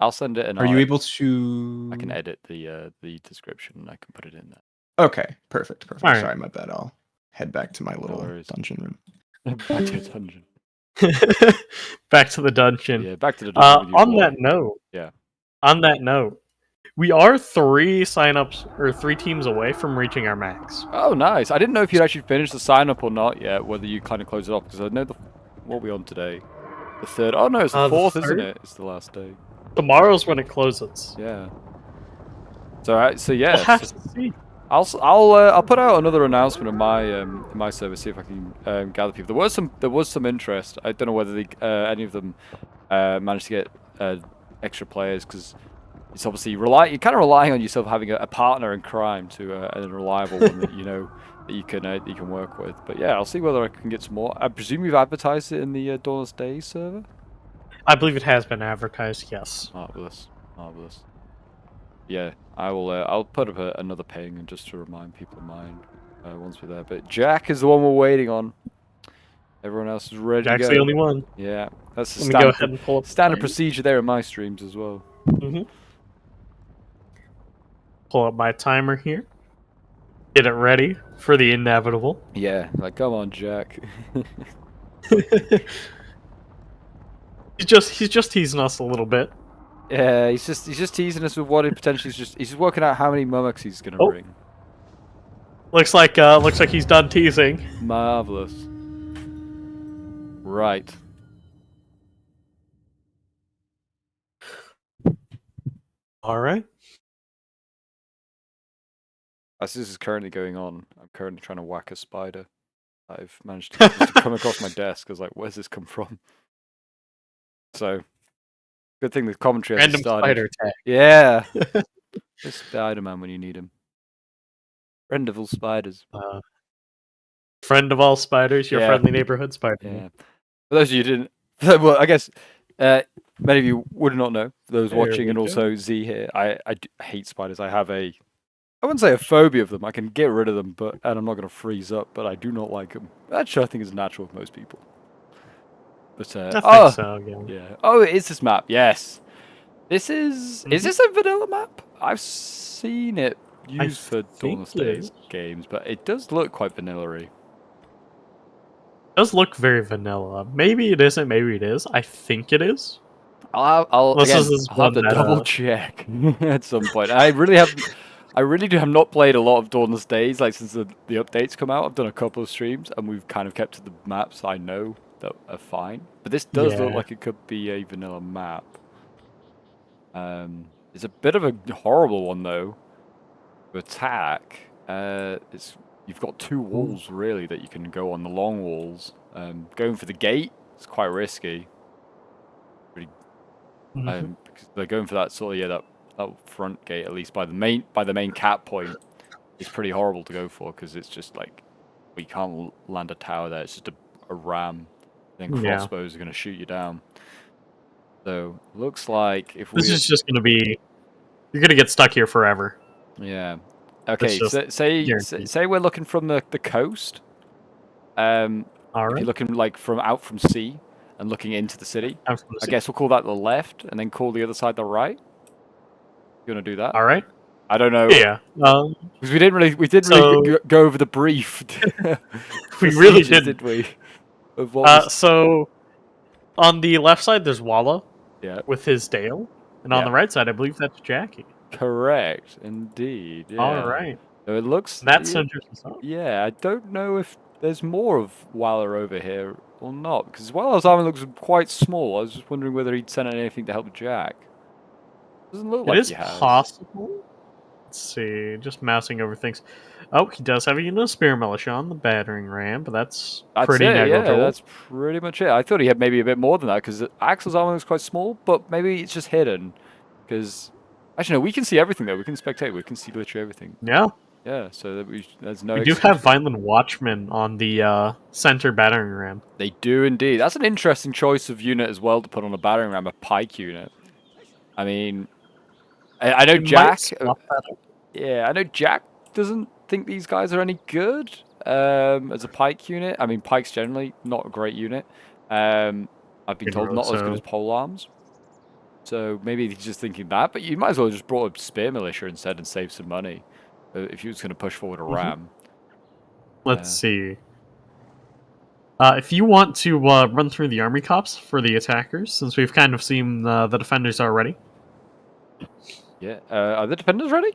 I'll send it. And are you able to? I can edit the description and I can put it in there. Okay, perfect. Right. Sorry, my bad. I'll head back to my little dungeon room. Back to the dungeon. Back to the dungeon. Yeah, back to the dungeon. On that note, We are 3 signups or 3 teams away from reaching our max. Oh, nice. I didn't know if you'd actually finished the sign up or not yet. Whether you kind of close it off because I know what are we on today? The 3rd. Oh no, it's the 4th, isn't 3rd? it? It's the last day. Tomorrow's when it closes. Yeah. So yeah. We'll have to see. I'll put out another announcement in my service, see if I can gather people. There was some interest. I don't know whether any of them managed to get extra players because it's obviously you're kind of relying on yourself having a partner in crime to a reliable one that you know that you can work with. But yeah, I'll see whether I can get some more. I presume you've advertised it in the Dawnless Days server. I believe it has been advertised. Yes. Marvelous. Yeah, I will. I'll put up another ping and just to remind people of mine once we're there. But Jack is the one we're waiting on. Everyone else is ready Jack's to go. the only one. Yeah, that's the Let me go ahead and pull up standard procedure there in my streams as well. Pull up my timer here. Get it ready for the inevitable. Yeah, like come on, Jack. He's just teasing us a little bit. Yeah, he's just teasing us with what he potentially he's just working out how many mummoks he's gonna bring. Looks like he's done teasing. Marvelous. Right. All right. As this is currently going on, I'm currently trying to whack a spider. I've managed to come across my desk. I was like, "Where's this come from?" So, good thing the commentary hasn't Random started. spider tag. Yeah. There's Spider-Man when you need him. Friend of all spiders. Friend of all spiders, your friendly neighborhood spider. Yeah. For those of you who didn't, well, I guess many of you would not know. For those watching, and also Z here, I hate spiders. I wouldn't say a phobia of them. I can get rid of them, and I'm not going to freeze up. But I do not like them. That I think is natural with most people. But I think so. Yeah. Oh, it is this map. Yes. This is. Is this a vanilla map? I've seen it used for Dawnless Days games, but it does look quite vanilla-y. It does look very vanilla. Maybe it isn't. Maybe it is. I think it is. I'll have to double check at some point. I really do have not played a lot of Dawnless Days since the updates come out. I've done a couple of streams and we've kind of kept to the maps I know that are fine. But this does look like it could be a vanilla map. It's a bit of a horrible one though. To attack, you've got 2 walls really that you can go on, the long walls. Going for the gate is quite risky. Because they're going for that sort of that front gate, at least by the main cap point. It's pretty horrible to go for because it's just like you can't land a tower there. It's just a ram. Then crossbows are going to shoot you down. So looks like if this is just going to be, you're going to get stuck here forever. Yeah. Okay. Say we're looking from the coast. All right. If you're looking from sea and looking into the city, I guess we'll call that the left, and then call the other side the right. You want to do that? All right. I don't know. Yeah. Because we didn't really go over the brief. We really didn't, did we? So, on the left side, there's Walla. Yeah. With his Dale, and on the right side, I believe that's Jackie. Correct, indeed. Yeah. All right. So it looks. That centers us up. Yeah, I don't know if there's more of Waller over here or not, because Waller's army looks quite small. I was just wondering whether he'd sent anything to help Jack. Doesn't look like he has. It is possible. Let's see. Just mousing over things. Oh, he does have a spear militia on the battering ram, but that's pretty negligible. Yeah, that's pretty much it. I thought he had maybe a bit more than that, because Axel's army looks quite small, but maybe it's just hidden. Because actually, no, we can see everything though. We can spectate. We can see literally everything. Yeah. Yeah. So there's no. We do have Vineland Watchmen on the center battering ram. They do indeed. That's an interesting choice of unit as well to put on a battering ram, a pike unit. I mean, I know Jack. Yeah, I know Jack doesn't think these guys are any good as a pike unit. I mean, pikes generally not a great unit. I've been told not as good as pole arms. So maybe he's just thinking that, but you might as well have just brought a spear militia instead and save some money if he was going to push forward a ram. Let's see. If you want to run through the army cops for the attackers, since we've kind of seen the defenders already. Yeah. Are the defenders ready?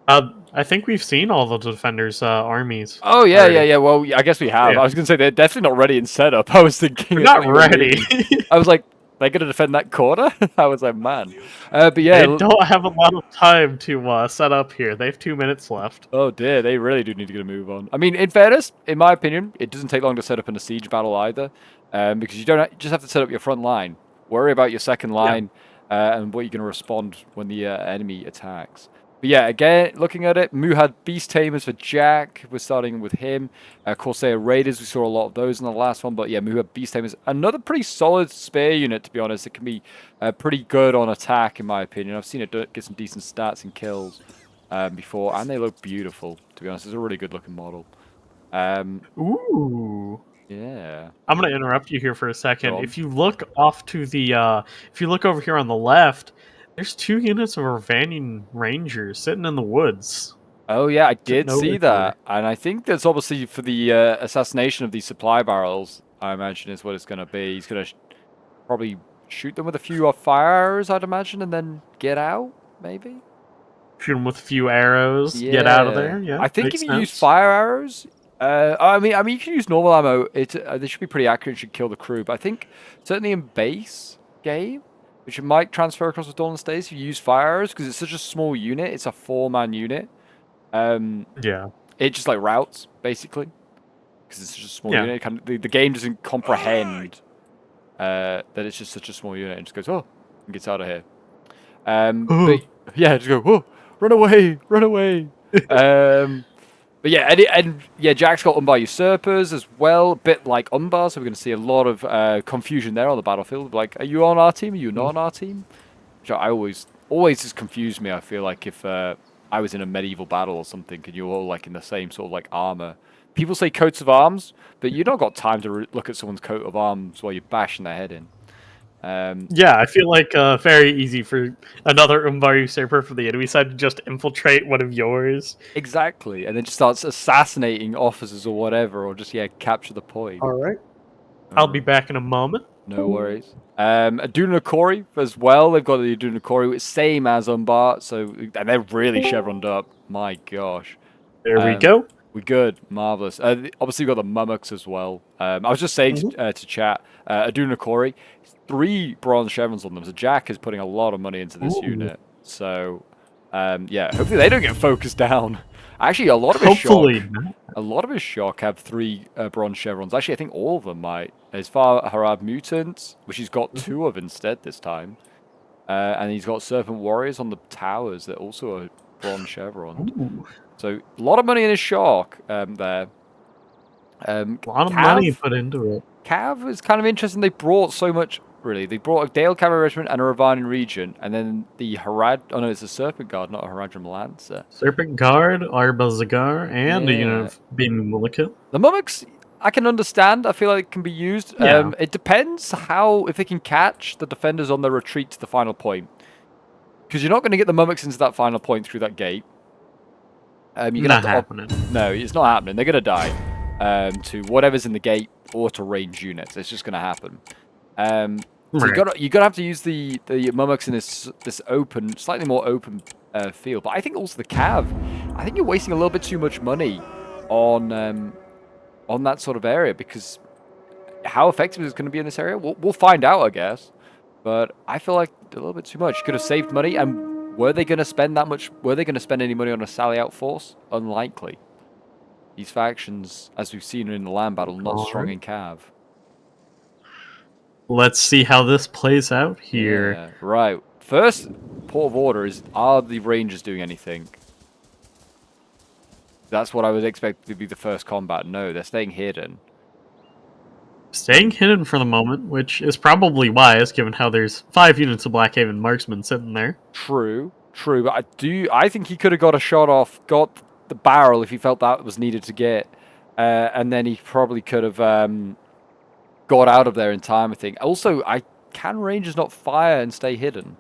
I think we've seen all the defenders' armies. Oh yeah, already. yeah. Well, I guess we have. Yeah. I was gonna say they're definitely not ready in setup. I was thinking They're I not thought you were ready. leaving. I was like, they're gonna defend that corner. I was like, man. But yeah. They don't have a lot of time to set up here. They have 2 minutes left. Oh dear, they really do need to get a move on. I mean, in fairness, in my opinion, it doesn't take long to set up in a siege battle either, because you don't just have to set up your front line. Worry about your second line and what you're going to respond when the enemy attacks. But yeah, again, looking at it, Mu had Beast Tamers for Jack. We're starting with him. Corsair Raiders, we saw a lot of those in the last one. But yeah, Mu had Beast Tamers. Another pretty solid spear unit, to be honest. It can be pretty good on attack, in my opinion. I've seen it get some decent stats and kills before, and they look beautiful, to be honest. It's a really good looking model. Ooh. Yeah. I'm gonna interrupt you here for a second. Go on. If you look off to the, if you look over here on the left, there's 2 units of Arvanian Rangers sitting in the woods. Oh yeah, I did over see that, and I think that's obviously for the assassination of these supply barrels. I imagine is what it's going to be. He's going to probably shoot them with a few fire arrows, I'd imagine, and then get out, maybe. Shoot them with a few arrows, get out of there. Yeah, I think makes if you use sense. fire arrows, I mean, you can use normal ammo. They should be pretty accurate. Should kill the crew, but I think certainly in base game, which might transfer across with Dawnless Days if you use fire arrows because it's such a small unit. It's a 4-man unit. Yeah. It just like routes basically because it's just a small unit. The game doesn't comprehend that it's just such a small unit. It just goes and gets out of here. But yeah, just go run away, run away. But yeah, and yeah, Jack's got Umbar Usurpers as well, a bit like Umbar, so we're going to see a lot of confusion there on the battlefield. Like, are you on our team? Are you not on our team? Which I always just confused me. I feel like if I was in a medieval battle or something, and you're all like in the same sort of like armor. People say coats of arms, but you don't got time to look at someone's coat of arms while you're bashing their head in. Yeah, I feel like very easy for another Umbar Usurper for the enemy side to just infiltrate one of yours. Exactly, and then just starts assassinating officers or whatever, or just capture the point. All right, I'll be back in a moment. No worries. Aduna Kori as well. They've got the Aduna Kori, same as Umbar, and they're really chevroned up. My gosh. There we go. We're good, marvelous. Obviously, we've got the Mummoks as well. I was just saying to chat, Aduna Kori, 3 bronze chevrons on them. So Jack is putting a lot of money into this unit. So yeah, hopefully they don't get focused down. Actually, a lot of his shock have 3 bronze chevrons. Actually, I think all of them might. There's Harad Mutants, which he's got 2 of instead this time, and he's got Serpent Warriors on the towers that also are bronze chevron. So a lot of money in his shock there. A lot of money put into it. Cav is kind of interesting. They brought so much, really. They brought a Dale Cavalry Regiment and a Ravanian Region, and then the Harad... Oh no, it's a Serpent Guard, not a Haradrim Lancer. Serpent Guard, Arbazagar, and a unit of Beam Mullica. The Mummoks, I can understand. I feel like it can be used. Yeah. It depends if they can catch the defenders on their retreat to the final point. Because you're not going to get the Mummoks into that final point through that gate. Not happening. No, it's not happening. They're going to die to whatever's in the gate or to range units. It's just going to happen. So you're gonna have to use the Mummoks in this open, slightly more open field. But I think also the Cav. I think you're wasting a little bit too much money on that sort of area because how effective is it going to be in this area? We'll find out, I guess. But I feel like a little bit too much. You could have saved money, and were they going to spend that much? Were they going to spend any money on a sally out force? Unlikely. These factions, as we've seen in the land battle, not strong in Cav. Let's see how this plays out here. Yeah, right. First port of order is, are the Rangers doing anything? That's what I would expect to be the first combat. No, they're staying hidden. Staying hidden for the moment, which is probably wise, given how there's 5 units of Blackhaven marksmen sitting there. True, but I think he could have got a shot off, got the barrel if he felt that was needed to get, and then he probably could have got out of there in time, I think. Also, can Rangers not fire and stay hidden?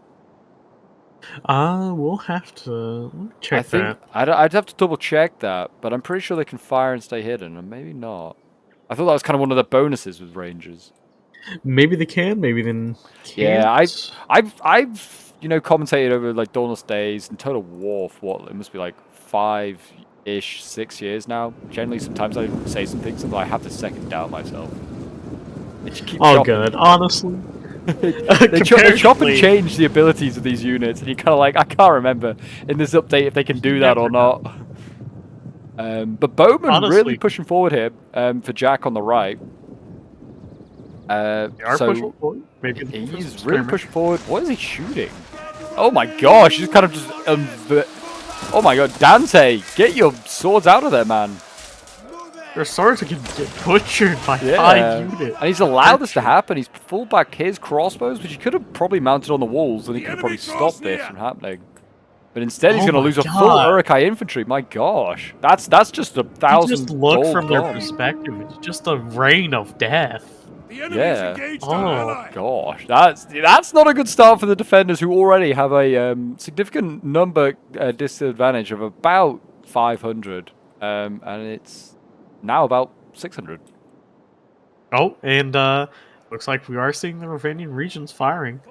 We'll have to check that. I'd have to double check that, but I'm pretty sure they can fire and stay hidden, and maybe not. I thought that was kind of one of the bonuses with Rangers. Maybe they can, maybe then can't. Yeah, I've you know, commentated over like Dawnless Days and Total War for what, it must be like 5-ish, 6 years now. Generally, sometimes I say some things and I have to second doubt myself. They just keep Oh, chopping. good. Honestly. They chop and change the abilities of these units, and you're kind of like, I can't remember in this update if they can do that or not. But Bowman really pushing forward here for Jack on the right. So Maybe he's really pushing forward. What is he shooting? Oh my gosh, he's kind of just... oh my god, Dante, get your swords out of there, man. Their swords can get butchered by 5 units. And he's allowed this to happen. He's pulled back his crossbows, which he could have probably mounted on the walls, and he could have probably stopped this from happening. But instead, he's going to lose a full Uruk-hai infantry. My gosh, that's just 1,000. Just look from their perspective. It's just a rain of death. Yeah. Oh gosh, that's not a good start for the defenders, who already have a significant number disadvantage of about 500, and it's now about 600. Oh, and looks like we are seeing the Ravanian regions firing.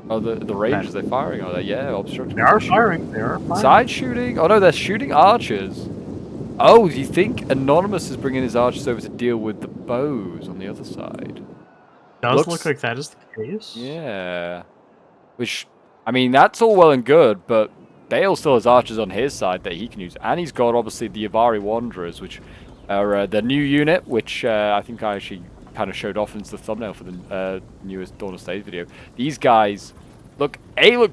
Oh, the Rangers, they're firing, are they? Yeah, obstruction. They are firing. They are firing. Side shooting? Oh no, they're shooting archers. Oh, do you think Anonymous is bringing his archers over to deal with the bows on the other side? Does look like that is the case. Yeah. Which, I mean, that's all well and good, but Bale still has archers on his side that he can use. And he's got, obviously, the Avari Wanderers, which are the new unit, which I think I actually kind of showed off into the thumbnail for the newest Dawnless Days video. These guys look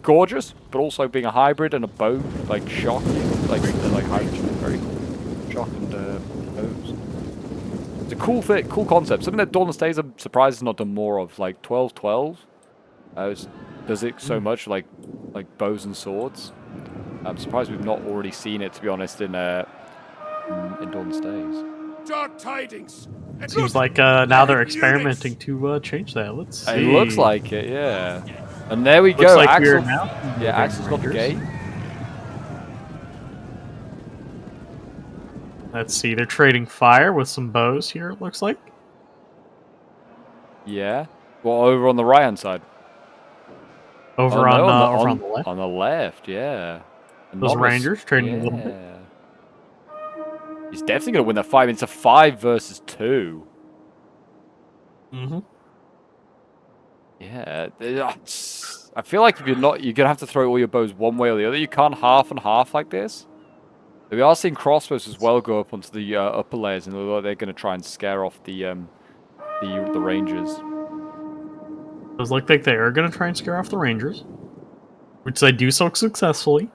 gorgeous, but also being a hybrid and a bow, like, shock. Like hybrid, very cool. Shock and bows. It's a cool concept. Something that Dawnless Days, I'm surprised has not done more of. Like 12-12 does it so much, like bows and swords. I'm surprised we've not already seen it, to be honest, in Dawnless Days. Dark tidings. Seems like now they're experimenting to change that. Let's see. It looks like it, yeah. And there we Looks go. like Axel, yeah, Axel's got the gate. Let's see, they're trading fire with some bows here, it looks like. Yeah. Well, over on the right-hand side. Over on the left. On the left, yeah. Those Rangers trading a little bit. He's definitely going to win that fight. It's a 5 versus 2. Mm-hmm. Yeah. I feel like if you're going to have to throw all your bows one way or the other. You can't half and half like this. We are seeing crossbows as well go up onto the upper layers, and they're going to try and scare off the Rangers. It looks like they are going to try and scare off the Rangers, which they do so successfully.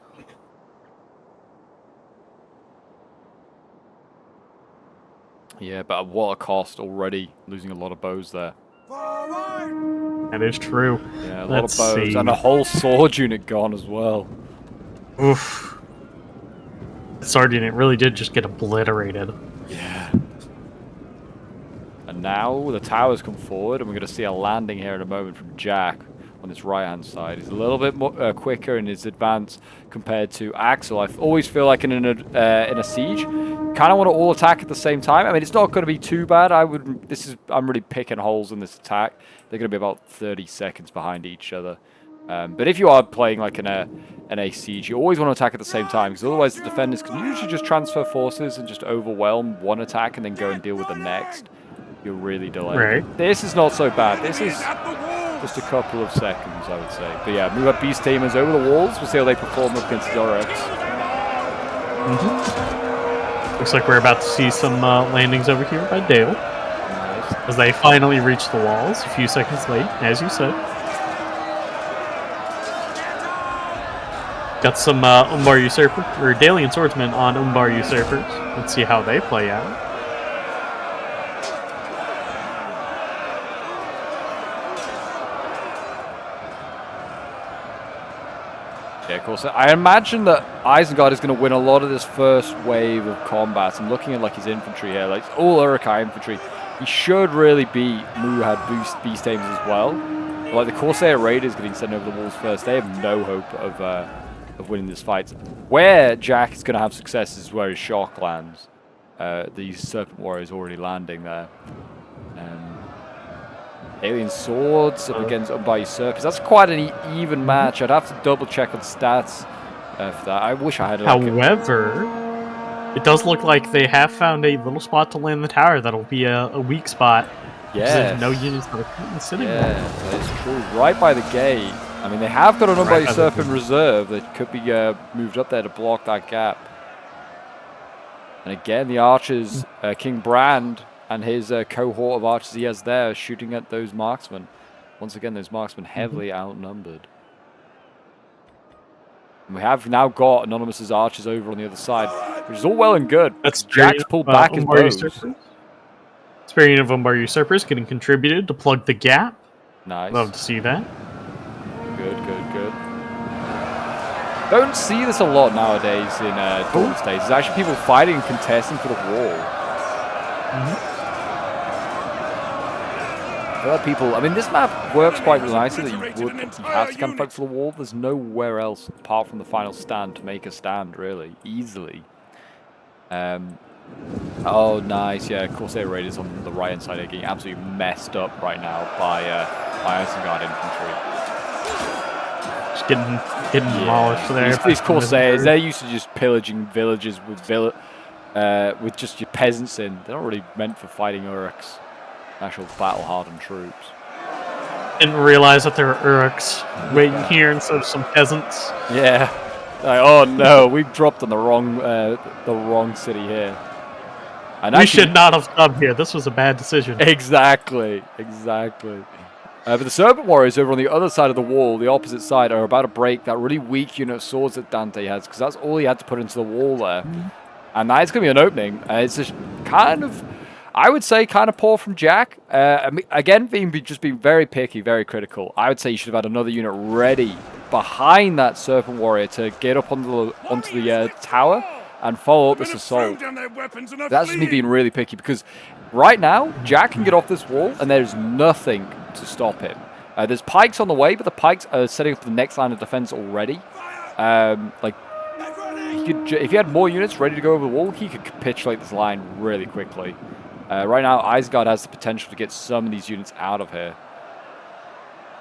Yeah, but at what a cost already, losing a lot of bows there. That is true. Yeah, a lot of bows, and a whole sword unit gone as well. Oof. Sword unit really did just get obliterated. Yeah. And now the towers come forward, and we're going to see a landing here in a moment from Jack on this right-hand side. He's a little bit more quicker in his advance compared to Axel. I always feel like in a siege, kind of want to all attack at the same time. I mean, it's not going to be too bad. I'm really picking holes in this attack. They're going to be about 30 seconds behind each other. But if you are playing like in a siege, you always want to attack at the same time, because otherwise the defenders can usually just transfer forces and just overwhelm one attack and then go and deal with the next. You're really delayed. Right. This is not so bad. This is just a couple of seconds, I would say. But yeah, move up Beast Tamers over the walls. We'll see how they perform up against the Oryx. Mm-hmm. Looks like we're about to see some landings over here by Dale. Nice. As they finally reach the walls, a few seconds late, as you said. Got some Umbar Usurper, or Dalian Swordsmen on Umbar Usurpers. Let's see how they play out. Yeah, of course. I imagine that Isengard is going to win a lot of this first wave of combat. I'm looking at like his infantry here, like all Uruk-hai infantry. He should really beat Muhad Beast Tamers as well. But, like the Corsair Raiders getting sent over the walls first, they have no hope of winning this fight. Where Jack is going to have success is where his shock lands. The Serpent Warrior is already landing there. Alien Swords up against Umbar Usurpers. That's quite an even match. I'd have to double check on stats for that. I wish I had. Like, However, it does look like they have found a little spot to land the tower. That'll be a weak spot. yeah, There's no units that are currently sitting there. yeah, that is true. Right by the gate. I mean, they have got an Umbar Usurper in reserve that could be moved up there to block that gap. And again, the archers, King Brand and his cohort of archers he has there shooting at those marksmen. Once again, those marksmen heavily outnumbered. And we have now got Anonymous's archers over on the other side, which is all well and good. That's Jack's pulled back his bows. Experience of Umbar Usurpers getting contributed to plug the gap. Nice. Love to see that. Good, good, good. Don't see this a lot nowadays in Dawnless Days. There's actually people fighting and contesting for the wall. I feel like people... I mean, this map works quite nicely that you have to kind of fight for the wall. There's nowhere else apart from the final stand to make a stand, really, easily. Oh, nice. Yeah, Corsair Raiders on the right-hand side are getting absolutely messed up right now by Isengard infantry. Just getting demolished there. These Corsairs, they're used to just pillaging villages with just your peasants in. They're not really meant for fighting Uruks, actual battle-hardened troops. Didn't realize that there were Uruks waiting here instead of some peasants. Yeah. Like, oh no, we've dropped on the wrong city here. And We should not have come here. This was a bad decision. Exactly, exactly. But the Serpent Warriors over on the other side of the wall, the opposite side, are about to break that really weak unit of swords that Dante has, because that's all he had to put into the wall there. And that is going to be an opening. It's just kind of, I would say, kind of poor from Jack. I mean, again, just being very picky, very critical. I would say you should have had another unit ready behind that Serpent Warrior to get up onto the tower and follow up this assault. That's just me being really picky, because right now, Jack can get off this wall, and there's nothing to stop him. There's pikes on the way, but the pikes are setting up the next line of defense already. Like, if he had more units ready to go over the wall, he could capitulate this line really quickly. Right now, Isengard has the potential to get some of these units out of here.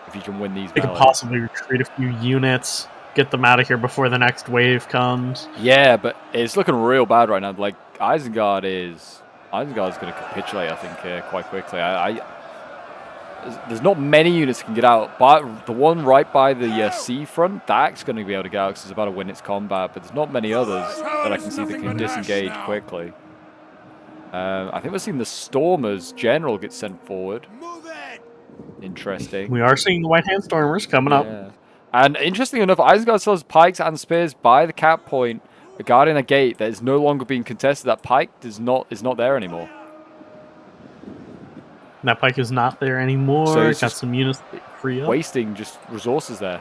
If he can win these They could possibly retreat a few units, get them out of here before the next wave comes. Yeah, but it's looking real bad right now. Like, Isengard is going to capitulate, I think, quite quickly. There's not many units that can get out, but the one right by the seafront, that's going to be able to get out because it's about to win its combat, but there's not many others that I can see that can disengage quickly. I think we're seeing the Stormers General get sent forward. Interesting. We are seeing the White Hand Stormers coming up. And interestingly enough, Isengard still has pikes and spears by the cap point, guarding a gate that is no longer being contested. That pike is not there anymore. That pike is not there anymore. So it's got just some units free up. wasting just resources there.